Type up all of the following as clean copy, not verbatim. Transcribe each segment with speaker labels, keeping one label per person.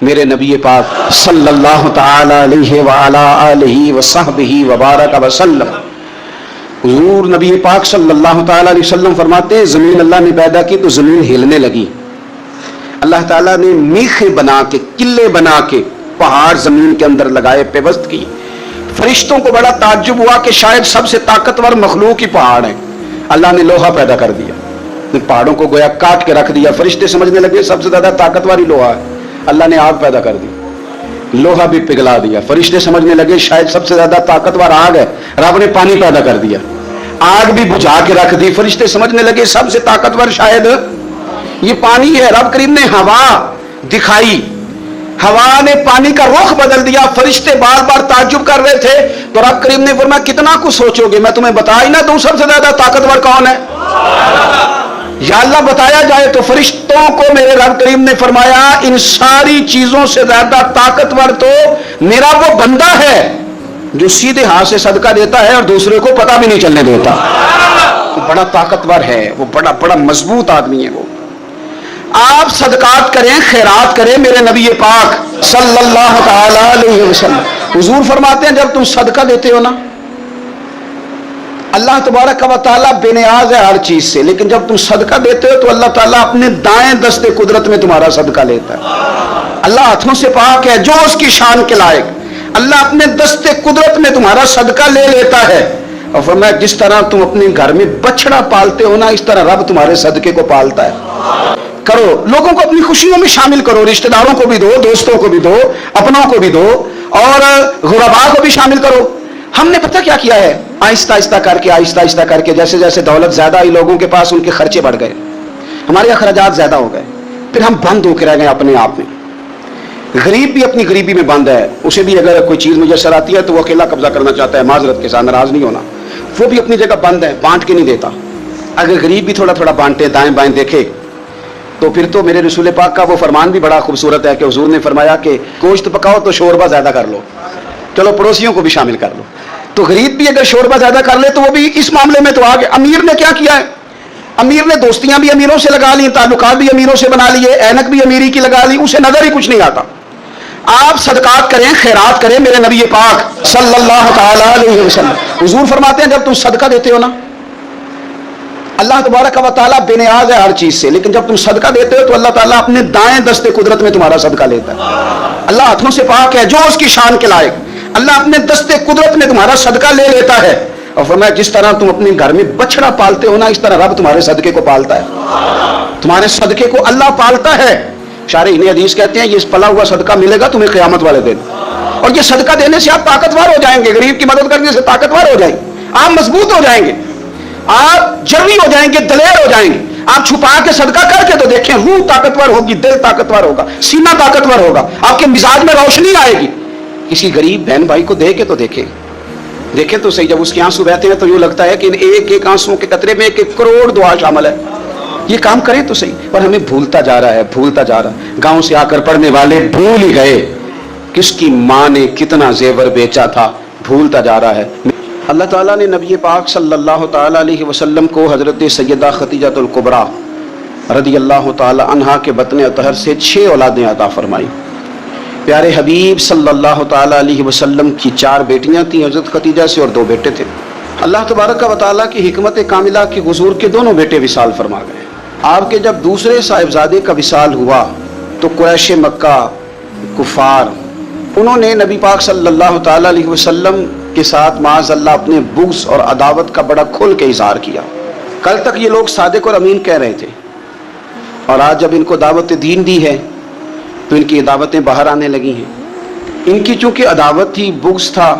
Speaker 1: میرے نبی پاک صلی اللہ تعالی علیہ وعلا آلہ وصحبہ وبارک وسلم، حضور نبی پاک صلی اللہ تعالی علیہ وسلم فرماتے ہیں زمین اللہ نے پیدا کی تو زمین ہلنے لگی. اللہ تعالیٰ نے میخیں بنا کے، قلعے بنا کے پہاڑ زمین کے اندر لگائے، پیوست کی. فرشتوں کو بڑا تعجب ہوا کہ شاید سب سے طاقتور مخلوق ہی پہاڑ ہے. اللہ نے لوہا پیدا کر دیا، پہاڑوں کو گویا کاٹ کے رکھ دیا. فرشتے سمجھنے لگے سب سے زیادہ طاقتور ہی لوہا ہے. اللہ نے آگ پیدا کر دی، لوہا بھی پگھلا دیا. فرشتے سمجھنے لگے شاید سب سے زیادہ طاقتور آگ ہے. رب نے پانی پیدا کر دیا، آگ بھی بجھا کے رکھ دی. فرشتے سمجھنے لگے سب سے طاقتور شاید یہ پانی ہے. رب کریم نے ہوا دکھائی، ہوا نے پانی کا رخ بدل دیا. فرشتے بار بار تعجب کر رہے تھے تو رب کریم نے فرمایا کتنا کچھ سوچو گے، میں تمہیں بتا ہی نہ دوں سب سے زیادہ طاقتور کون ہے. یا اللہ بتایا جائے تو فرشتوں کو میرے رب کریم نے فرمایا ان ساری چیزوں سے زیادہ طاقتور تو میرا وہ بندہ ہے جو سیدھے ہاتھ سے صدقہ دیتا ہے اور دوسرے کو پتہ بھی نہیں چلنے دیتا. وہ بڑا طاقتور ہے، وہ بڑا مضبوط آدمی ہے. وہ آپ صدقات کریں، خیرات کریں. میرے نبی پاک صلی اللہ تعالی علیہ وسلم حضور فرماتے ہیں جب تم صدقہ دیتے ہو نا، اللہ تبارک و تعالیٰ بے نیاز ہے ہر چیز سے، لیکن جب تم صدقہ دیتے ہو تو اللہ تعالیٰ اپنے دائیں دست قدرت میں تمہارا صدقہ لیتا ہے. اللہ ہاتھوں سے پاک ہے جو اس کی شان کے لائق. اللہ اپنے دست قدرت میں تمہارا صدقہ لے لیتا ہے. اور فرمایا جس طرح تم اپنے گھر میں بچڑا پالتے ہو نا، اس طرح رب تمہارے صدقے کو پالتا ہے. کرو، لوگوں کو اپنی خوشیوں میں شامل کرو، رشتہ داروں کو بھی دو، دوستوں کو بھی دو، اپنوں کو بھی دو، اور غرباء کو بھی شامل کرو. ہم نے پتہ کیا کیا ہے، آہستہ آہستہ کر کے جیسے جیسے دولت زیادہ آئی لوگوں کے پاس ان کے خرچے بڑھ گئے، ہمارے اخراجات زیادہ ہو گئے، پھر ہم بند ہو کے رہ گئے اپنے آپ میں. غریب بھی اپنی غریبی میں بند ہے، اسے بھی اگر کوئی چیز میسر آتی ہے تو وہ اکیلا قبضہ کرنا چاہتا ہے. معذرت کے ساتھ ناراض نہیں ہونا، وہ بھی اپنی جگہ بند ہے، بانٹ کے نہیں دیتا. اگر غریب بھی تھوڑا تھوڑا بانٹے، دائیں بائیں دیکھے، تو پھر تو میرے رسول پاک کا وہ فرمان بھی بڑا خوبصورت ہے کہ حضور نے فرمایا کہ گوشت پکاؤ تو شوربہ زیادہ کر لو، چلو پڑوسیوں کو بھی شامل کر لو. تو غریب بھی اگر شوربہ زیادہ کر لے تو وہ بھی اس معاملے میں تو آگے. امیر نے کیا کیا ہے، امیر نے دوستیاں بھی امیروں سے لگا لی، تعلقات بھی امیروں سے بنا لیے، اینک بھی امیری کی لگا لی، اسے نظر ہی کچھ نہیں آتا. آپ صدقات کریں، خیرات کریں. میرے نبی پاک صلی اللہ تعالی علیہ وسلم حضور فرماتے ہیں جب تم صدقہ دیتے ہو نا، اللہ تبارک و تعالیٰ بے نیاز ہے ہر چیز سے، لیکن جب تم صدقہ دیتے ہو تو اللہ تعالیٰ اپنے دائیں دست قدرت میں تمہارا صدقہ لیتا ہے. اللہ ہاتھوں سے پاک ہے جو اس کی شان کے لائق. اللہ اپنے دست قدرت میں تمہارا صدقہ لے لیتا ہے. اور فرمایا جس طرح تم اپنے گھر میں بچڑا پالتے ہو نا، اس طرح رب تمہارے صدقے کو پالتا ہے. تمہارے صدقے کو اللہ پالتا ہے. شارحین حدیث کہتے ہیں یہ پلا ہوا صدقہ ملے گا تمہیں قیامت والے دن، اور یہ صدقہ دینے سے آپ طاقتور ہو جائیں گے، غریب کی مدد کرنے سے طاقتور ہو جائیں گے، آپ مضبوط ہو جائیں گے، آپ جرری ہو جائیں گے، دلیر ہو جائیں گے. آپ چھپا کے صدقہ کر کے تو دیکھیں، روح طاقتور ہوگی، دل طاقتور ہوگا، سینہ طاقتور ہوگا، آپ کے مزاج میں روشنی آئے گی. کسی غریب بہن بھائی کو دے کے تو دیکھیں تو صحیح. جب اس کے آنسو بہتے ہیں تو یوں لگتا ہے کہ ان ایک ایک آنسو کے قطرے میں 1 کروڑ دعا شامل ہے. یہ کام کریں تو صحیح. پر ہمیں بھولتا جا رہا ہے. گاؤں سے آ کر پڑھنے والے بھول ہی گئے کس کی ماں نے کتنا زیور بیچا تھا، بھولتا جا رہا ہے. اللہ تعالیٰ نے نبی پاک صلی اللہ تعالیٰ علیہ وسلم کو حضرت سیدہ خدیجہ الکبریٰ رضی اللہ تعالیٰ عنہا کے بطن اطہر سے 6 اولادیں عطا فرمائی. پیارے حبیب صلی اللہ تعالیٰ علیہ وسلم کی 4 بیٹیاں تھیں حضرت خدیجہ سے اور 2 بیٹے تھے. اللہ تبارک و تعالیٰ کی حکمت کاملہ کی حضور کے دونوں بیٹے وصال فرما گئے. آپ کے جب دوسرے صاحبزادے کا وصال ہوا تو قریش مکہ کفار انہوں نے نبی پاک صلی اللہ تعالیٰ علیہ وسلم کے ساتھ معاذ اللہ اپنے بغض اور عداوت کا بڑا کھل کے اظہار کیا. کل تک یہ لوگ صادق اور امین کہہ رہے تھے، اور آج جب ان کو دعوت دین دی ہے تو ان کی دعوتیں باہر آنے لگی ہیں. ان کی چونکہ عداوت تھی، بغض تھا،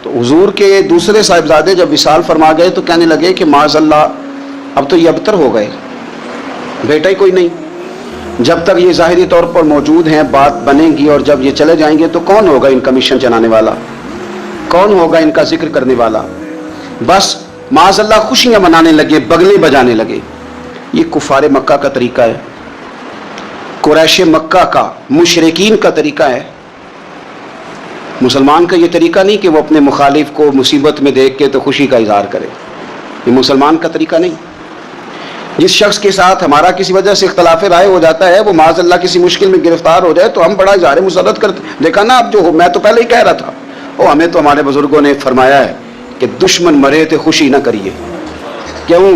Speaker 1: تو حضور کے دوسرے صاحبزادے جب وصال فرما گئے تو کہنے لگے کہ معاذ اللہ اب تو یہ ابتر ہو گئے، بیٹا ہی کوئی نہیں. جب تک یہ ظاہری طور پر موجود ہیں بات بنے گی، اور جب یہ چلے جائیں گے تو کون ہوگا ان کا مشن چلانے والا، کون ہوگا ان کا ذکر کرنے والا. بس معاذ اللہ خوشیاں منانے لگے، بغلے بجانے لگے. یہ کفار مکہ کا طریقہ ہے، قریش مکہ کا، مشرکین کا طریقہ ہے. مسلمان کا یہ طریقہ نہیں کہ وہ اپنے مخالف کو مصیبت میں دیکھ کے تو خوشی کا اظہار کرے. یہ مسلمان کا طریقہ نہیں. جس شخص کے ساتھ ہمارا کسی وجہ سے اختلاف رائے ہو جاتا ہے، وہ معاذ اللہ کسی مشکل میں گرفتار ہو جائے تو ہم بڑا اظہار مسرت کرتے ہیں۔ دیکھا نا اب جو میں تو پہلے ہی کہہ رہا تھا، ہمیں تو ہمارے بزرگوں نے فرمایا ہے کہ دشمن مرے تے خوشی نہ کریے، کیوں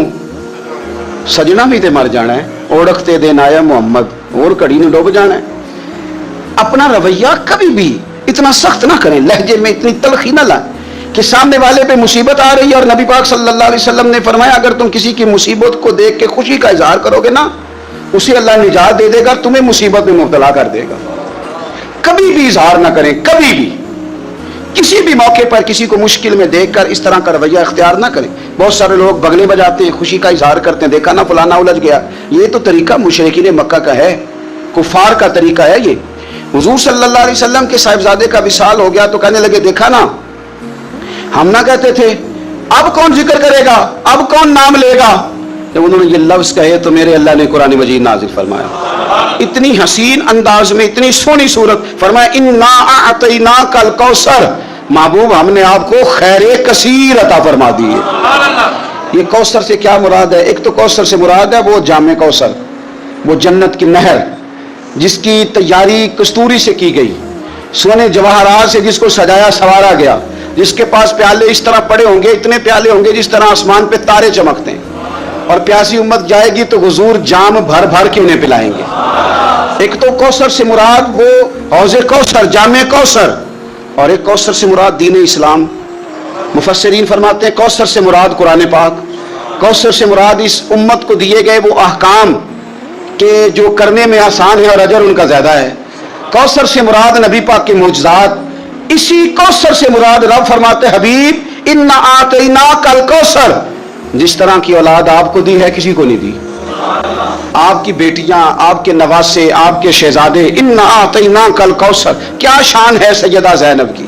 Speaker 1: سجنا بھی تے مر جانا ہے، اوڑکتے دین آیا محمد اور کڑی نے ڈوب جانا ہے۔ اپنا رویہ کبھی بھی اتنا سخت نہ کریں، لہجے میں اتنی تلخی نہ لائیں کہ سامنے والے پہ مصیبت آ رہی ہے، اور نبی پاک صلی اللہ علیہ وسلم نے فرمایا اگر تم کسی کی مصیبت کو دیکھ کے خوشی کا اظہار کرو گے نا، اسے اللہ نجات دے دے گا، تمہیں مصیبت میں مبتلا کر دے گا۔ کبھی بھی اظہار نہ کریں، کبھی بھی کسی بھی موقع پر کسی کو مشکل میں دیکھ کر اس طرح کا رویہ اختیار نہ کریں۔ بہت سارے لوگ بگلے بجاتے ہیں، خوشی کا اظہار کرتے ہیں، دیکھا نا فلانا الجھ گیا، یہ تو طریقہ مشرکین مکہ کا ہے، کفار کا طریقہ ہے یہ۔ حضور صلی اللہ علیہ وسلم کے صاحبزادے کا وصال ہو گیا تو کہنے لگے دیکھا نا، ہم نہ کہتے تھے اب کون ذکر کرے گا، اب کون نام لے گا، جب انہوں نے یہ لفظ کہے تو میرے اللہ نے قرآن مجید نازل فرمایا، اتنی حسین انداز میں، اتنی سونی صورت، فرمایا انا اعطیناک الکوثر، محبوب ہم نے آپ کو خیر کثیر عطا فرما دی ہے۔ یہ کوثر سے کیا مراد ہے؟ ایک تو کوثر سے مراد ہے وہ جامع کوثر، وہ جنت کی نہر جس کی تیاری کستوری سے کی گئی، سونے جواہرات سے جس کو سجایا سوارا گیا، جس کے پاس پیالے اس طرح پڑے ہوں گے، اتنے پیالے ہوں گے جس طرح آسمان پہ تارے چمکتے ہیں، اور پیاسی امت جائے گی تو حضور جام بھر بھر کے انہیں پلائیں گے۔ ایک تو کوثر سے مراد وہ حوض کوثر، جامع کوثر، اور ایک کوثر سے مراد دین اسلام۔ مفسرین فرماتے ہیں کوثر سے مراد قرآن پاک، کوثر سے مراد اس امت کو دیے گئے وہ احکام کہ جو کرنے میں آسان ہے اور اجر ان کا زیادہ ہے۔ کوثر سے مراد نبی پاک کے معجزات، اسی کوثر سے مراد رب فرماتے حبیب انا اعطیناک الکوثر، جس طرح کی اولاد آپ کو دی ہے کسی کو نہیں دی، آپ کی بیٹیاں، آپ کے نواسے، آپ کے شہزادے، انا اعطیناک الکوثر۔ کیا شان ہے سیدہ زینب کی،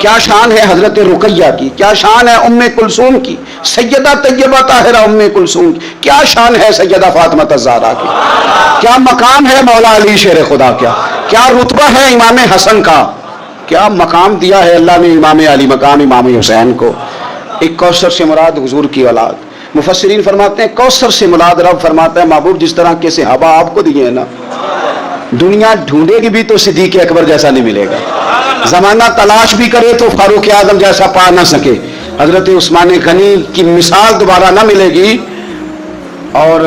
Speaker 1: کیا شان ہے حضرت رقیہ کی، کیا شان ہے ام کلثوم کی، سیدہ طیبہ طاہرہ ام کلثوم کی، کیا شان ہے سیدہ فاطمہ الزہرا کی، کیا مقام ہے مولا علی شیر خدا کا، کیا رتبہ ہے امام حسن کا، کیا مقام دیا ہے اللہ نے امام علی مقام امام حسین کو۔ ایک کوثر سے مراد حضور کی اولاد۔ مفسرین فرماتے ہیں کوثر سے مراد رب فرماتا ہے محبوب جس طرح کے صحابہ آپ کو دیے ہیں نا، دنیا ڈھونڈے گی بھی تو صدیق اکبر جیسا نہیں ملے گا، زمانہ تلاش بھی کرے تو فاروق اعظم جیسا پا نہ سکے، حضرت عثمان غنی کی مثال دوبارہ نہ ملے گی، اور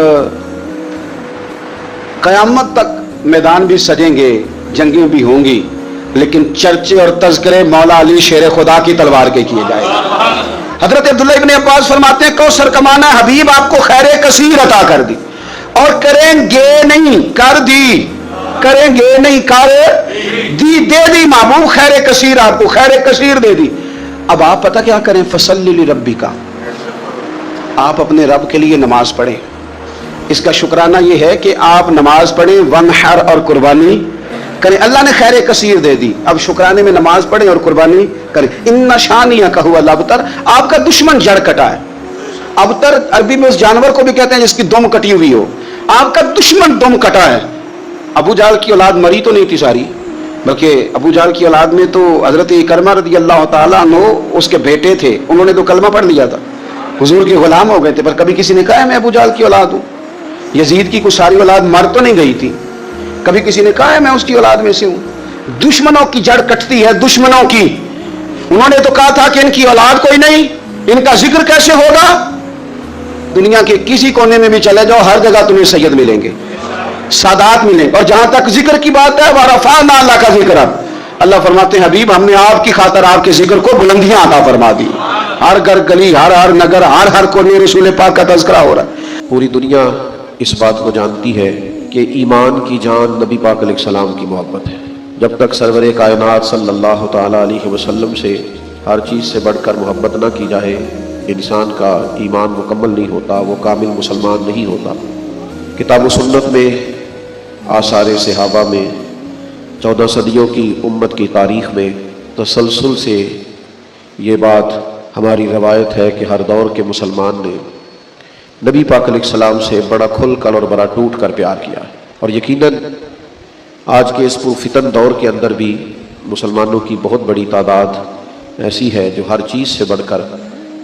Speaker 1: قیامت تک میدان بھی سجیں گے، جنگیں بھی ہوں گی، لیکن چرچے اور تذکرے مولا علی شیر خدا کی تلوار کے کیے جائے گا۔ حضرت عبداللہ ابن عباس فرماتے ہیں کوثر کا معنی حبیب آپ کو خیر کثیر عطا کر دی، اور کریں گے نہیں کر دی، کریں گے نہیں کر دی، دے دی محبوب خیر کثیر، آپ کو خیر کثیر دے دی۔ اب آپ پتہ کیا کریں، فصلی لربک، آپ اپنے رب کے لیے نماز پڑھیں۔ اس کا شکرانہ یہ ہے کہ آپ نماز پڑھیں، ونحر اور قربانی کریں، اللہ نے خیر کثیر دے دی، اب شکرانے میں نماز پڑھیں اور قربانی کریں۔ ان شانیک هو الابتر، آپ کا دشمن جڑ کٹا ہے۔ ابتر عربی میں اس جانور کو بھی کہتے ہیں جس کی دم کٹی ہوئی ہو، آپ کا دشمن دم کٹا ہے۔ ابو جہل کی اولاد مری تو نہیں تھی ساری، بلکہ ابو جہل کی اولاد میں تو حضرت اکرمہ رضی اللہ تعالیٰ عنہ اس کے بیٹے تھے، انہوں نے تو کلمہ پڑھ لیا تھا، حضور کے غلام ہو گئے تھے، پر کبھی کسی نے کہا ہے میں ابو جہل کی اولاد ہوں۔ یزید کی کوئی ساری اولاد مر تو نہیں گئی تھی، کبھی کسی نے کہا ہے میں اس کی اولاد میں سے ہوں۔ دشمنوں کی جڑ کٹتی ہے، دشمنوں کی۔ انہوں نے تو کہا تھا کہ ان کی اولاد کوئی نہیں، ان کا ذکر کیسے ہوگا؟ دنیا کے کسی کونے میں بھی چلے جاؤ، ہر جگہ تمہیں سید ملیں گے، سادات ملیں گے، اور جہاں تک ذکر کی بات ہے وَرَفَعْنَا لَكَ ذِكْرَكَ، اللہ فرماتے ہیں حبیب ہم نے آپ کی خاطر آپ کے ذکر کو بلندیاں عطا فرما دی، ہر گھر گلی، ہر نگر، ہر کونے رسول پاک کا تذکرہ ہو رہا ہے۔
Speaker 2: پوری دنیا اس بات کو جانتی ہے کہ ایمان کی جان نبی پاک علیہ السلام کی محبت ہے۔ جب تک سرور کائنات صلی اللہ تعالیٰ علیہ وسلم سے ہر چیز سے بڑھ کر محبت نہ کی جائے، انسان کا ایمان مکمل نہیں ہوتا، وہ کامل مسلمان نہیں ہوتا۔ کتاب و سنت میں، آثار صحابہ میں، 14 صدیوں کی امت کی تاریخ میں تسلسل سے یہ بات ہماری روایت ہے کہ ہر دور کے مسلمان نے نبی پاک علیہ السلام سے بڑا کھل کر اور بڑا ٹوٹ کر پیار کیا ہے، اور یقیناً آج کے اس پرفتن دور کے اندر بھی مسلمانوں کی بہت بڑی تعداد ایسی ہے جو ہر چیز سے بڑھ کر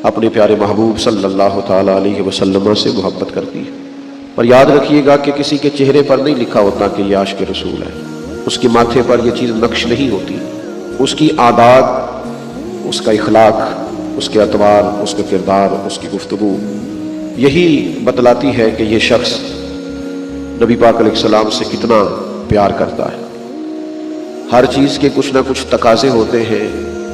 Speaker 2: اپنے پیارے محبوب صلی اللہ تعالیٰ علیہ وسلم سے محبت کرتی ہے۔ پر یاد رکھیے گا کہ کسی کے چہرے پر نہیں لکھا ہوتا کہ یہ عاشق رسول ہے، اس کے ماتھے پر یہ چیز نقش نہیں ہوتی، اس کی عادات، اس کا اخلاق، اس کے اطوار، اس کا کردار، اس کی گفتگو یہی بتلاتی ہے کہ یہ شخص نبی پاک علیہ السلام سے کتنا پیار کرتا ہے۔ ہر چیز کے کچھ نہ کچھ تقاضے ہوتے ہیں،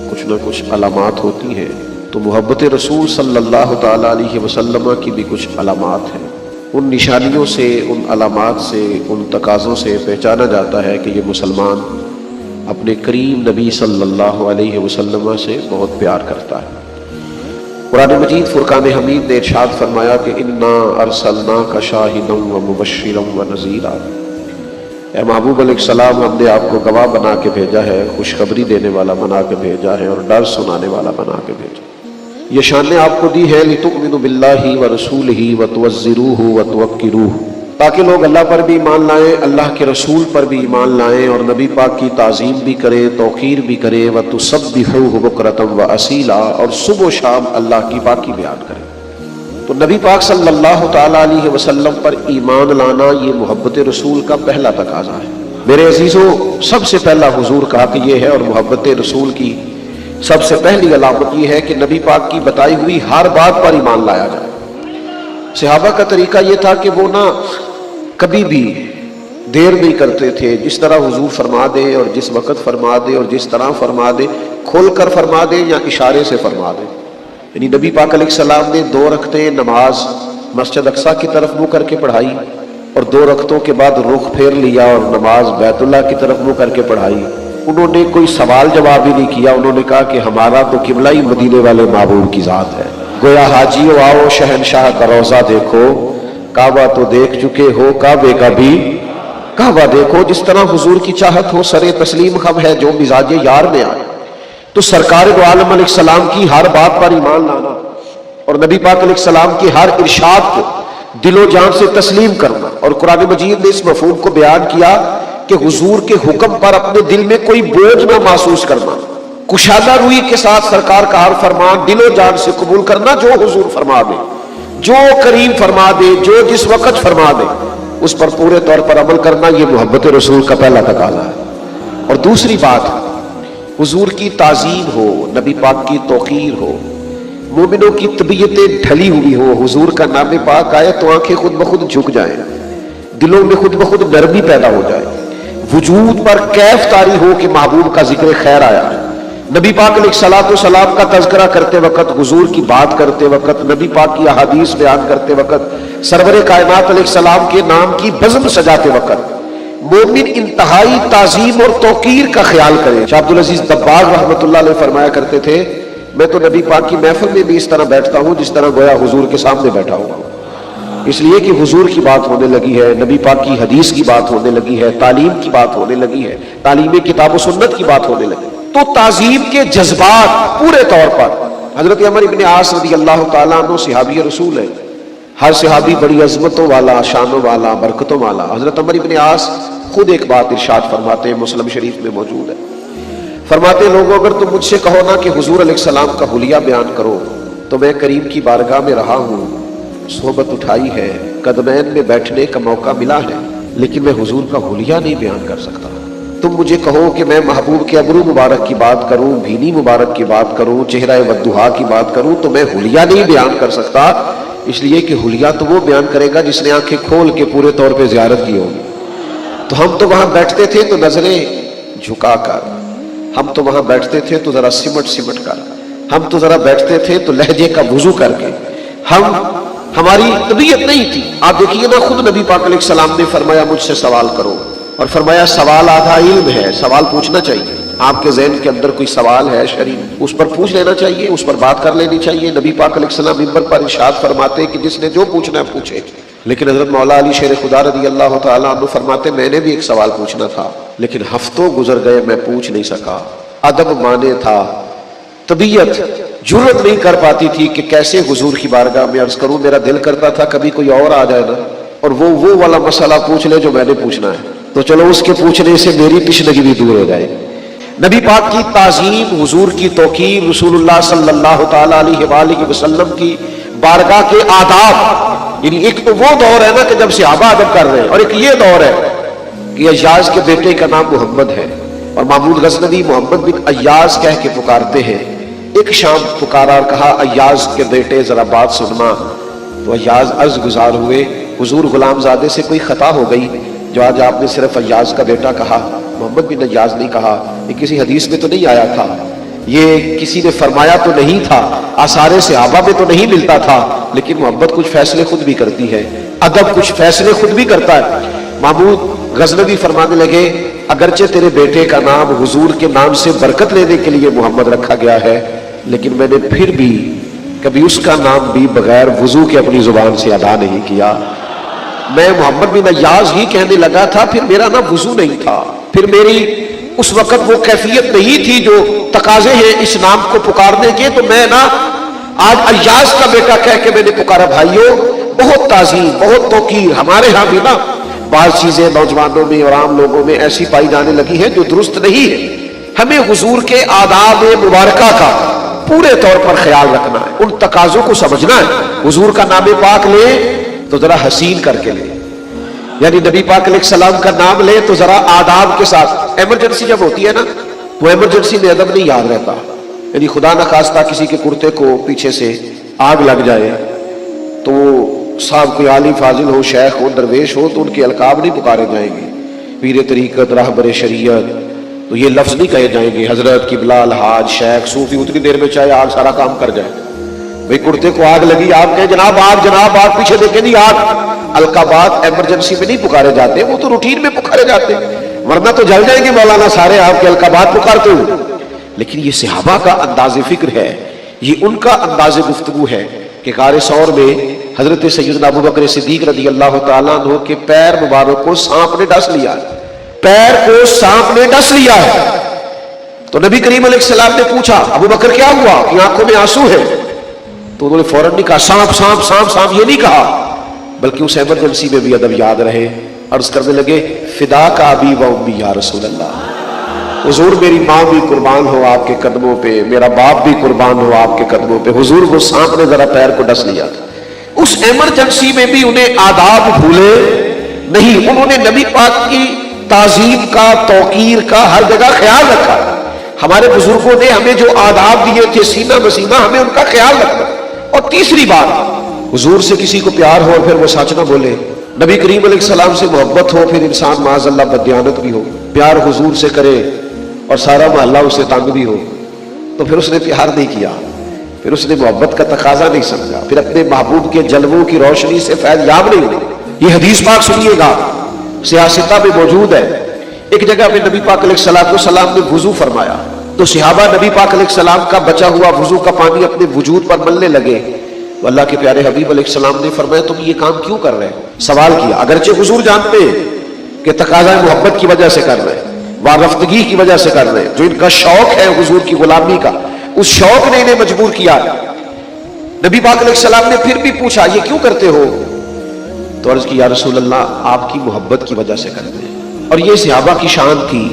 Speaker 2: کچھ نہ کچھ علامات ہوتی ہیں، تو محبت رسول صلی اللہ تعالیٰ علیہ وسلم کی بھی کچھ علامات ہیں۔ ان نشانیوں سے، ان علامات سے، ان تقاضوں سے پہچانا جاتا ہے کہ یہ مسلمان اپنے کریم نبی صلی اللہ علیہ وسلم سے بہت پیار کرتا ہے۔ قرآن مجید فرقان حمید نے ارشاد فرمایا کہ انا ارسلناک شاہدا ومبشرا ونذیرا، اے محبوب علیہ السلام ہم نے آپ کو گواہ بنا کے بھیجا ہے، خوشخبری دینے والا بنا کے بھیجا ہے اور ڈر سنانے والا بنا کے بھیجا۔ یہ شان آپ کو دی ہے لتؤمنوا باللہ ورسولہ وتعزروہ وتوقروہ، تاکہ لوگ اللہ پر بھی ایمان لائیں، اللہ کے رسول پر بھی ایمان لائیں اور نبی پاک کی تعظیم بھی کریں، توقیر بھی کریں، وتسبحوہ بکرۃ واصیلا، اور صبح و شام اللہ کی پاکی بیان کریں۔ تو نبی پاک صلی اللہ تعالیٰ علیہ وسلم پر ایمان لانا یہ محبت رسول کا پہلا تقاضا ہے۔ میرے عزیزوں، سب سے پہلا حضور کہا کہ یہ ہے، اور محبت رسول کی سب سے پہلی علامت یہ ہے کہ نبی پاک کی بتائی ہوئی ہر بات پر ایمان لایا جائے۔ صحابہ کا طریقہ یہ تھا کہ وہ نہ کبھی بھی دیر نہیں کرتے تھے، جس طرح حضور فرما دے اور جس وقت فرما دے اور جس طرح فرما دے، کھول کر فرما دے یا اشارے سے فرما دے۔ یعنی نبی پاک علیہ السلام نے 2 رکعتیں نماز مسجد اقصیٰ کی طرف منہ کر کے پڑھائی اور 2 رکعتوں کے بعد رخ پھیر لیا اور نماز بیت اللہ کی طرف منہ کر کے پڑھائی۔ انہوں نے کوئی سوال جواب ہی نہیں کیا، انہوں نے کہا کہ ہمارا تو قبلہ ہی مدینے والے محبوب کی ذات ہے۔ گویا حاجیو آؤ شہنشاہ کا روضہ دیکھو، کعبہ تو دیکھ چکے ہو، کعبے کا بھی کعبہ دیکھو۔ جس طرح حضور کی چاہت ہو، سر تسلیم خم ہے جو مزاج یار میں آئے۔ تو سرکار دو عالم علیہ السلام کی ہر بات پر ایمان لانا اور نبی پاک علیہ السلام کی ہر ارشاد کو دل و جان سے تسلیم کرنا، اور قرآن مجید نے اس مفہوم کو بیان کیا کہ حضور کے حکم پر اپنے دل میں کوئی بوجھ نہ محسوس کرنا، کشادہ روئی کے ساتھ سرکار کا ہر فرمان دل و جان سے قبول کرنا، جو حضور فرما دے، جو کریم فرما دے، جو جس وقت فرما دے، اس پر پورے طور پر عمل کرنا، یہ محبت رسول کا پہلا تقاضا ہے۔ اور دوسری بات، حضور کی تعظیم ہو، نبی پاک کی توقیر ہو، مومنوں کی طبیعتیں ڈھلی ہوئی ہو، حضور کا نام پاک آئے تو آنکھیں خود بخود جھک جائیں، دلوں میں خود بخود نرمی پیدا ہو جائے، وجود پر کیف طاری ہو کہ محبوب کا ذکر خیر آیا ہے۔ نبی پاک علیہ الصلوۃ والسلام کا تذکرہ کرتے وقت، حضور کی بات کرتے وقت، نبی پاک کی احادیث بیان کرتے وقت، سرور کائنات علیہ السلام کے نام کی بزم سجاتے وقت مومن انتہائی تعظیم اور توقیر کا خیال کرے۔ شاہ عبدالعزیز دباغ رحمۃ اللہ علیہ فرمایا کرتے تھے، میں تو نبی پاک کی محفل میں بھی اس طرح بیٹھتا ہوں جس طرح گویا حضور کے سامنے بیٹھا ہوں، اس لیے کہ حضور کی بات ہونے لگی ہے، نبی پاک کی حدیث کی بات ہونے لگی ہے، تعلیم کی بات ہونے لگی ہے، تعلیم کتاب و سنت کی بات ہونے لگی۔ تو تعظیم کے جذبات پورے طور پر، حضرت عمر ابن عاص رضی اللہ تعالیٰ عنہ صحابی رسول ہے، ہر صحابی بڑی عظمتوں والا، شانوں والا، برکتوں والا۔ حضرت عمر ابن عاص خود ایک بات ارشاد فرماتے ہیں، مسلم شریف میں موجود ہے، فرماتے ہیں لوگوں اگر تم مجھ سے کہو نا کہ حضور علیہ السلام کا حلیہ بیان کرو تو میں کریم کی بارگاہ میں رہا ہوں، صحبت اٹھائی ہے، قدمین میں بیٹھنے کا موقع ملا ہے، لیکن میں حضور کا حلیہ نہیں بیان کر سکتا۔ تم مجھے کہو کہ میں محبوب کے ابرو مبارک کی بات کروں، بھینی مبارک کی بات کروں، چہرہ ودھا کی بات کروں تو میں حلیہ نہیں بیان کر سکتا، اس لیے کہ حلیہ تو وہ بیان کرے گا جس نے آنکھیں کھول کے پورے طور پہ زیارت کی ہوگی۔ تو ہم تو وہاں بیٹھتے تھے تو نظریں جھکا کر، ہم تو وہاں بیٹھتے تھے تو ذرا سمٹ کر، ہم تو ذرا بیٹھتے تھے تو لہجے کا وضو کر کے، ہماری طبیعت نہیں تھی۔ آپ دیکھیے نا، خود نبی پاک علیہ السلام نے فرمایا مجھ سے سوال کرو، اور فرمایا سوال آدھا علم ہے، سوال پوچھنا چاہیے۔ آپ کے ذہن کے اندر کوئی سوال ہے شریف، اس پر پوچھ لینا چاہیے، اس پر بات کر لینی چاہیے۔ نبی پاک علیہ السلام منبر پر ارشاد فرماتے کہ جس نے جو پوچھنا ہے پوچھے، لیکن حضرت مولا علی شیر خدا رضی اللہ تعالیٰ عنہ فرماتے میں نے بھی ایک سوال پوچھنا تھا، لیکن ہفتوں گزر گئے میں پوچھ نہیں سکا۔ ادب مانے تھا، طبیعت جرت نہیں کر پاتی تھی کہ کیسے حضور کی بارگاہ میں عرض کروں۔ میرا دل کرتا تھا کبھی کوئی اور آ جائے نا اور وہ والا مسئلہ پوچھ لے جو میں نے پوچھنا ہے، تو چلو اس کے پوچھنے سے میری تشنگی بھی دور ہو جائے۔ نبی پاک کی تعظیم، حضور کی توقیر، رسول اللہ صلی اللہ تعالیٰ علیہ وآلہ وسلم کی بارگاہ کے آداب، یعنی ایک تو وہ دور ہے نا کہ جب صحابہ ادب کر رہے ہیں، اور ایک یہ دور ہے کہ ایاز کے بیٹے کا نام محمد ہے اور محمود غزنوی محمد بن ایاز کہہ کے پکارتے ہیں۔ ایک شام پکارا اور کہا ایاز کے بیٹے ذرا بات سننا، تو ایاز عرض گزار ہوئے حضور غلام زادے سے کوئی خطا ہو گئی جو آج آپ نے صرف ایاز کا بیٹا کہا، محمد بن ایاز نہیں کہا، یہ کسی حدیث میں تو نہیں آیا تھا، یہ کسی نے فرمایا تو نہیں تھا، آثار صحابہ میں تو نہیں ملتا تھا، لیکن محبت کچھ فیصلے خود بھی کرتی ہے، ادب کچھ فیصلے خود بھی کرتا ہے۔ محمود غزنوی فرمانے لگے اگرچہ تیرے بیٹے کا نام حضور کے نام سے برکت لینے کے لیے محمد رکھا گیا ہے، لیکن میں نے پھر بھی کبھی اس کا نام بھی بغیر وضو کے اپنی زبان سے ادا نہیں کیا۔ میں محمد بن ایاز ہی کہنے لگا تھا، پھر میرا نام وضو نہیں تھا، پھر میری اس وقت وہ کیفیت نہیں تھی جو تقاضے ہیں اس نام کو پکارنے کے، تو میں نا آج ایاز کا بیٹا کہہ کے میں نے پکارا۔ بھائیوں بہت تعظیم، بہت توقیر ہمارے ہاں بھی نا بعض چیزیں نوجوانوں میں اور عام لوگوں میں ایسی پائی جانے لگی ہیں جو درست نہیں ہے۔ ہمیں حضور کے آداب مبارکہ کا پورے طور پر خیال رکھنا ہے، ان تقاضوں کو سمجھنا ہے۔ حضور کا نام پاک لے تو ذرا حسین کر کے لے، یعنی نبی پاک علیہ السلام کا نام لے تو ذرا آداب کے ساتھ۔ ایمرجنسی جب ہوتی ہے نا، وہ ایمرجنسی میں ادب نہیں یاد رہتا، یعنی خدا نخواستہ کسی کے کرتے کو پیچھے سے آگ لگ جائے تو صاحب کوئی عالی فاضل ہو، شیخ ہو، درویش ہو، تو ان کے القاب نہیں پکارے جائیں گے، پیر طریقت، راہبر شریعت، تو یہ لفظ نہیں کہے جائیں گے حضرت، قبلہ، الحاج، شیخ، صوفی، اتنی دیر میں چاہے آگ سارا کام کر جائے۔ بھئی کرتے کو آگ لگی، آپ کہیں جناب آگ، جناب آگ، پیچھے دیکھیں نہیں آگ۔ القابات ایمرجنسی میں نہیں پکارے جاتے، وہ تو روٹین میں پکارے جاتے، ورنہ تو جل جائیں گے مولانا سارے آپ کے القابات پکارتے ہوئے۔ لیکن یہ صحابہ کا انداز فکر ہے، یہ ان کا انداز گفتگو ہے کہ غار ثور میں حضرت سیدنا ابو بکر صدیق رضی اللہ تعالیٰ عنہ کے پیر مبارک کو سانپ نے ڈس لیا ہے، پیر کو سانپ نے ڈس لیا ہے۔ تو نبی کریم علیہ السلام نے پوچھا ابو بکر کیا ہوا، کی آنکھوں میں آنسو ہے؟ تو انہوں نے فوراً نہیں کہا سانپ سانپ سانپ سانپ، یہ نہیں کہا، بلکہ اس ایمرجنسی میں بھی ادب یاد رہے، عرض کرنے لگے فدا کا ابی و امی یا رسول اللہ، حضور میری ماں بھی قربان ہو آپ کے قدموں پہ، میرا باپ بھی قربان ہو آپ کے قدموں پہ۔ حضور وہ سانپ نے ذرا پیر کو ڈس لیا تھا، اس ایمرجنسی میں بھی انہیں آداب بھولے نہیں، انہوں نے نبی پاک کی تعظیم کا، توقیر کا ہر جگہ خیال رکھا۔ ہمارے بزرگوں نے ہمیں جو آداب دیے تھے سینہ بسینہ، ہمیں ان کا خیال رکھنا۔ اور تیسری بات، حضور سے کسی کو پیار ہو اور پھر وہ سچ نہ بولے، نبی کریم علیہ السلام سے محبت ہو پھر انسان معاذ اللہ بددیانت بھی ہو، پیار حضور سے کرے اور سارا محلہ اسے تنگ بھی ہو، تو پھر اس نے پیار نہیں کیا، پھر اس نے محبت کا تقاضا نہیں سمجھا، پھر اپنے محبوب کے جلووں کی روشنی سے فیض یاب نہیں ہوئی۔ یہ حدیث پاک سنیے گا، سیاستہ میں موجود ہے۔ ایک جگہ پہ نبی پاک علیہ السلام نے وضو فرمایا تو صحابہ نبی پاک علیہ السلام کا بچا ہوا وضو کا پانی اپنے وجود پر ملنے لگے، تو اللہ کے پیارے حبیب علیہ السلام نے فرمایا تم یہ کام کیوں کر رہے ہیں؟ سوال کیا، اگرچہ حضور جانتے ہیں کہ تقاضا محبت کی وجہ سے کر رہے ہیں، وارفتگی کی وجہ سے کر رہے ہیں، جو ان کا شوق ہے حضور کی غلامی کا، اس شوق نے انہیں مجبور کیا۔ نبی پاک علیہ السلام نے پھر بھی پوچھا یہ کیوں کرتے ہو؟ تو عرض کی یا رسول اللہ آپ کی محبت کی وجہ سے کرتے ہیں۔ اور یہ صحابہ کی شان تھی،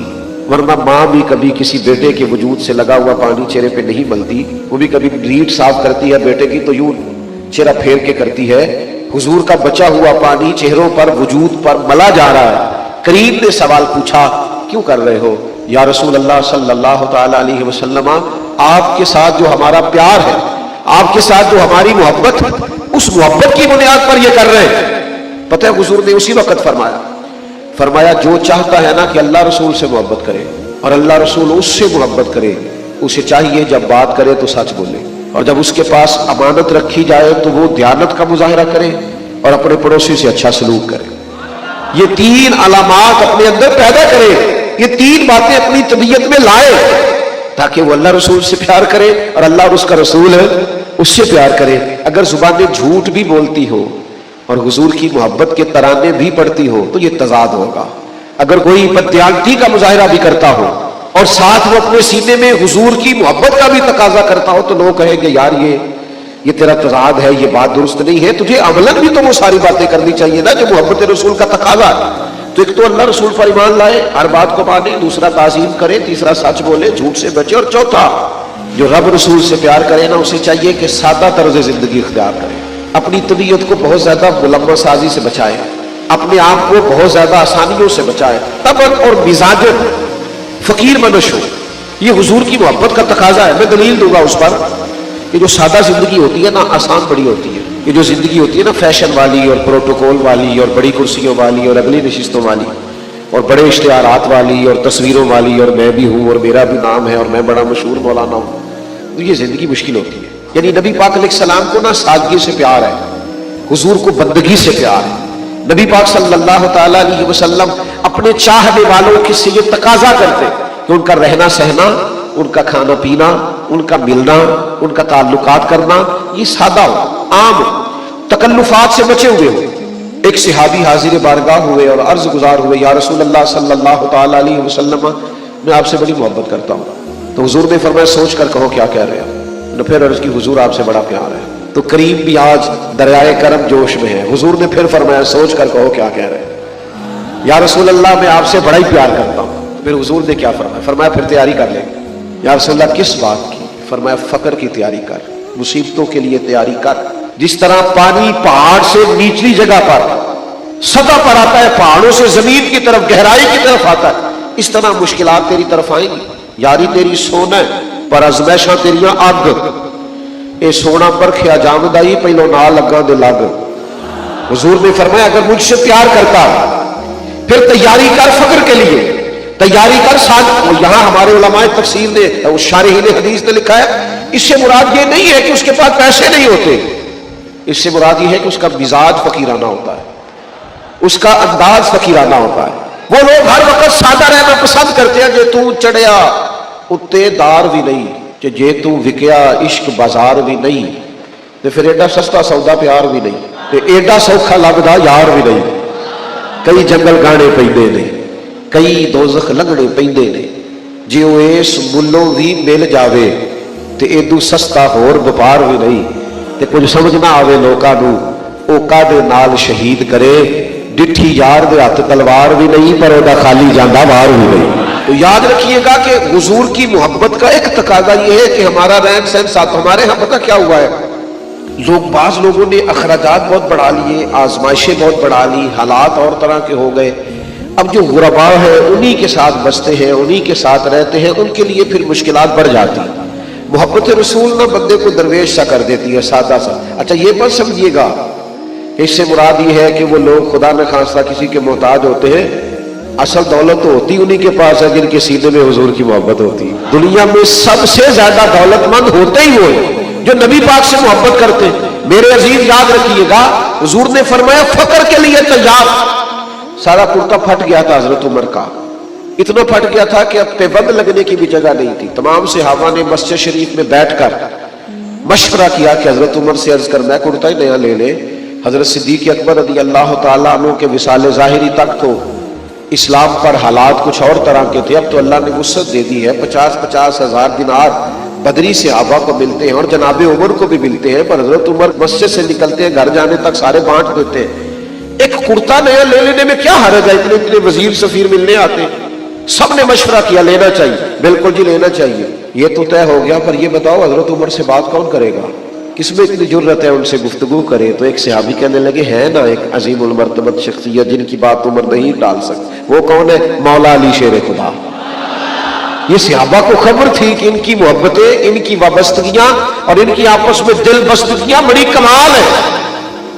Speaker 2: ورنہ ماں بھی کبھی کسی بیٹے کے وجود سے لگا ہوا پانی چہرے پہ نہیں ملتی، وہ بھی کبھی ریٹ صاف کرتی ہے بیٹے کی تو یوں چہرہ پھیر کے کرتی ہے۔ حضور کا بچا ہوا پانی چہروں پر وجود پر ملا جا رہا ہے۔ کریم نے سوال پوچھا کیوں کر رہے ہو؟ یا رسول اللہ صلی اللہ تعالی علیہ وسلم آپ کے ساتھ جو ہمارا پیار ہے، آپ کے ساتھ جو ہماری محبت ہے، اس محبت کی بنیاد پر یہ کر رہے ہیں۔ پتہ ہے حضور نے اسی وقت فرمایا جو چاہتا ہے نا کہ اللہ رسول سے محبت کرے اور اللہ رسول اس سے محبت کرے، اسے چاہیے جب بات کرے تو سچ بولے، اور جب اس کے پاس امانت رکھی جائے تو وہ دیانت کا مظاہرہ کرے اور اپنے پڑوسی سے اچھا سلوک کرے۔ یہ تین علامات اپنے اندر پیدا کرے، یہ تین باتیں اپنی طبیعت میں لائے تاکہ وہ اللہ رسول سے پیار کرے اور اللہ اور اس کا رسول ہے اس سے پیار کرے۔ اگر زبانیں جھوٹ بھی بولتی ہو اور حضور کی محبت کے ترانے بھی پڑھتی ہو تو یہ تضاد ہوگا۔ اگر کوئی بددیانتی کا مظاہرہ بھی کرتا ہو اور ساتھ وہ اپنے سینے میں حضور کی محبت کا بھی تقاضا کرتا ہو تو لوگ کہیں گے یار یہ تیرا تضاد ہے، یہ بات درست نہیں ہے، تجھے عملاً بھی تو وہ ساری باتیں کرنی چاہیے نا جو محبت رسول کا تقاضا ہے۔ تو ایک تو اللہ رسول پر ایمان لائے، ہر بات کو مانے، دوسرا تعظیم کرے، تیسرا سچ بولے، جھوٹ سے بچے، اور چوتھا جو رب رسول سے پیار کرے نا اسے چاہیے کہ سادہ طرز زندگی اختیار کرے۔ اپنی طبیعت کو بہت زیادہ ملمہ سازی سے بچائے، اپنے آپ کو بہت زیادہ آسانیوں سے بچائے، طبعاً اور مزاجن فقیر منش ہو. یہ حضور کی محبت کا تقاضا ہے. میں دلیل دوں گا اس پر کہ جو سادہ زندگی ہوتی ہے نا آسان بڑی ہوتی ہے. یہ جو زندگی ہوتی ہے نا فیشن والی اور پروٹوکول والی اور بڑی کرسیوں والی اور اگلی نشستوں والی اور بڑے اشتہارات والی اور تصویروں والی اور میں بھی ہوں اور میرا بھی نام ہے اور میں بڑا مشہور مولانا ہوں، تو یہ زندگی مشکل ہوتی ہے. یعنی نبی پاک علیہ السلام کو نا سادگی سے پیار ہے، حضور کو بندگی سے پیار ہے. نبی پاک صلی اللہ تعالیٰ علیہ وسلم اپنے چاہنے والوں کے سے یہ تقاضا کرتے کہ ان کا رہنا سہنا، ان کا کھانا پینا، ان کا ملنا، ان کا تعلقات کرنا یہ سادہ ہو، عام ہو، تکلفات سے بچے ہوئے ہو. ایک صحابی حاضر بارگاہ ہوئے اور عرض گزار ہوئے، یا رسول اللہ صلی اللہ تعالیٰ علیہ وسلم میں آپ سے بڑی محبت کرتا ہوں. تو حضور نے فرمایا سوچ کر کہو کیا کہہ رہے ہیں. پھر عرض کی حضور آپ سے بڑا پیار ہے. تو کریم بھی آج دریائے کرم جوش میں ہے. حضور نے پھر فرمایا سوچ کر کہو کیا کہہ رہے ہیں. یا رسول اللہ میں آپ سے بڑا ہی پیار کرتا ہوں. پھر حضور نے کیا فرمایا؟ فرمایا پھر تیاری کر لیں. یا رسول اللہ کس بات کی؟ فرمایا فقر کی تیاری کر، مصیبتوں کے لیے تیاری کر. جس طرح پانی پہاڑ سے نیچلی جگہ پر سطح پر آتا ہے، پہاڑوں سے زمین کی طرف گہرائی کی طرف آتا ہے، اس طرح مشکلات تیری طرف آئیں گی. یاری تیری سونا ہے پر ازمائشاں تیریاں اگ. اے سونا پرکھیا جامدائی پہلو نہ لگا دے لگ. حضور نے فرمایا اگر مجھ سے پیار کرتا پھر تیاری کر فقر کے لیے، تیاری کر ساتھ. یہاں ہمارے علماء تفسیر نے شارحین حدیث نے لکھا ہے اس سے مراد یہ نہیں ہے کہ اس کے پاس پیسے نہیں ہوتے، اس سے مراد یہ ہے کہ اس کا مزاج فقیرانہ ہوتا ہے، اس کا انداز فقیرانہ ہوتا ہے. وہ لوگ ہر وقت سادہ رہنا پسند کرتے ہیں. جے تو چڑھیا اتے دار بھی نہیں، کہ جے تو وکیا عشق بازار بھی نہیں، تو پھر ایڈا سستا سودا پیار بھی نہیں، تے ایڈا سوکھا لگدا یار بھی نہیں. کئی جنگل گانے پیندے نے، کئی دوزخ لنگنے پیندے نے. جے او اس ملوں بھی مل جاوے تے ایدو سستا ہور وپار بھی نہیں. تے کچھ سمجھ نہ آوے لوکاں نوں او کادے نال شہید کرے، ڈٹھی یار دے ہاتھ تلوار بھی نہیں پر اودا خالی جاندا وار بھی نہیں. تو یاد رکھیے گا کہ حضور کی محبت کا ایک تقاضا یہ ہے کہ ہمارا رہن سہن ساتھ. ہمارے ہاں پتہ کیا ہوا ہے، بعض لوگوں نے اخراجات بہت بڑھا لیے، آزمائشیں بہت بڑھا لی، حالات اور طرح کے ہو گئے. اب جو غرباء ہیں انہی کے ساتھ بستے ہیں، انہی کے ساتھ رہتے ہیں، ان کے لیے پھر مشکلات بڑھ جاتی ہیں. محبت رسول نہ بندے کو درویش سا کر دیتی ہے، سادہ سا. اچھا یہ مت سمجھیے گا اس سے مراد یہ ہے کہ وہ لوگ خدا نہ خواستہ کسی کے محتاج ہوتے ہیں. اصل دولت تو ہوتی انہی کے پاس ہے جن کے سینے میں حضور کی محبت ہوتی ہے. دنیا میں سب سے زیادہ دولت مند ہوتے ہی وہ جو نبی پاک سے محبت کرتے. میرے عزیز یاد رکھیے گا حضور نے فرمایا فقر کے لیے تیار. سارا کرتا پھٹ گیا تھا حضرت عمر کا، اتنا پھٹ گیا تھا کہ اب پیبند لگنے کی بھی جگہ نہیں تھی. تمام صحابہ نے مسجد شریف میں بیٹھ کر مشورہ کیا کہ حضرت عمر سے عرض کرنا ہے کرتا ہی نیا لے لے. حضرت صدیق اکبر رضی اللہ تعالیٰ عنہ کے وصال ظاہری تک تو اسلام پر حالات کچھ اور طرح کے تھے. اب تو اللہ نے وسعت دے دی ہے، 50-50 ہزار دینار بدری صحابہ کو ملتے ہیں اور جناب عمر کو بھی ملتے ہیں. پر حضرت عمر مسجد سے نکلتے ہیں گھر جانے تک سارے بانٹ دیتے ہیں. ایک کرتا نیا لے لینے میں کیا حرج ہے؟ اتنے وزیر سفیر ملنے آتے ہیں. سب نے مشورہ کیا لینا چاہیے. بالکل جی لینا چاہیے. یہ تو طے ہو گیا، پر یہ بتاؤ حضرت عمر سے بات کون کرے گا؟ کس میں اتنی جرت ہے ان سے گفتگو کرے؟ تو ایک صحابی کہنے لگے ہے نا ایک عظیم المرتبت شخصیت جن کی بات عمر نہیں ٹال سکتے. وہ کون ہے؟ مولا علی شیر خدا. یہ صحابہ کو خبر تھی کہ ان کی محبتیں، ان کی وابستگیاں اور ان کی آپس میں دل بستگیاں بڑی کمال ہے.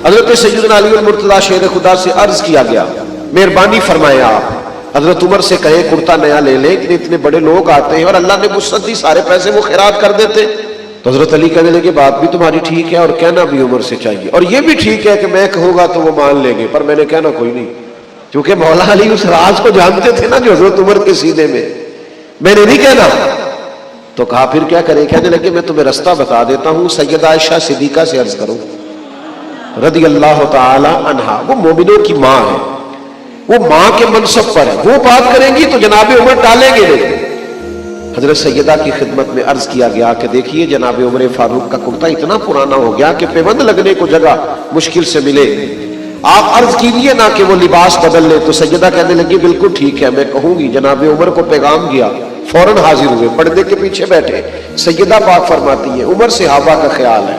Speaker 2: حضرت سیدنا علی المرتضیٰ شیر خدا سے عرض کیا گیا مہربانی فرمائے آپ حضرت عمر سے کہیں کرتا نیا لے لے، اتنے بڑے لوگ آتے ہیں اور اللہ نے وسعت دی، سارے پیسے وہ خیرات کر دیتے. تو حضرت علی کہنے لگے بات بھی تمہاری ٹھیک ہے اور کہنا بھی عمر سے چاہیے، اور یہ بھی ٹھیک ہے کہ میں کہوں گا تو وہ مان لیں گے، پر میں نے کہنا کوئی نہیں. کیونکہ مولا علی اس راز کو جانتے تھے نا جو حضرت عمر کے سینے میں نے نہیں کہنا. تو کہا پھر کیا کریں؟ کہنے لگے میں تمہیں رستہ بتا دیتا ہوں، سیدہ عائشہ صدیقہ سے عرض کرو رضی اللہ تعالی عنہا. وہ مومنوں کی ماں ہے، وہ ماں کے منصب پر ہے، وہ بات کریں گی تو جناب عمر ٹالیں گے نہیں. حضرت سیدہ کی خدمت میں عرض کیا گیا کہ دیکھیے جناب عمر فاروق کا کرتا اتنا پرانا ہو گیا کہ پیوند لگنے کو جگہ مشکل سے ملے، آپ عرض کیجیے نا کہ وہ لباس بدل لے. تو سیدہ کہنے لگی بالکل ٹھیک ہے میں کہوں گی. جناب عمر کو پیغام گیا، فوراً حاضر ہوئے، پردے کے پیچھے بیٹھے. سیدہ پاک فرماتی ہے عمر صحابہ کا خیال ہے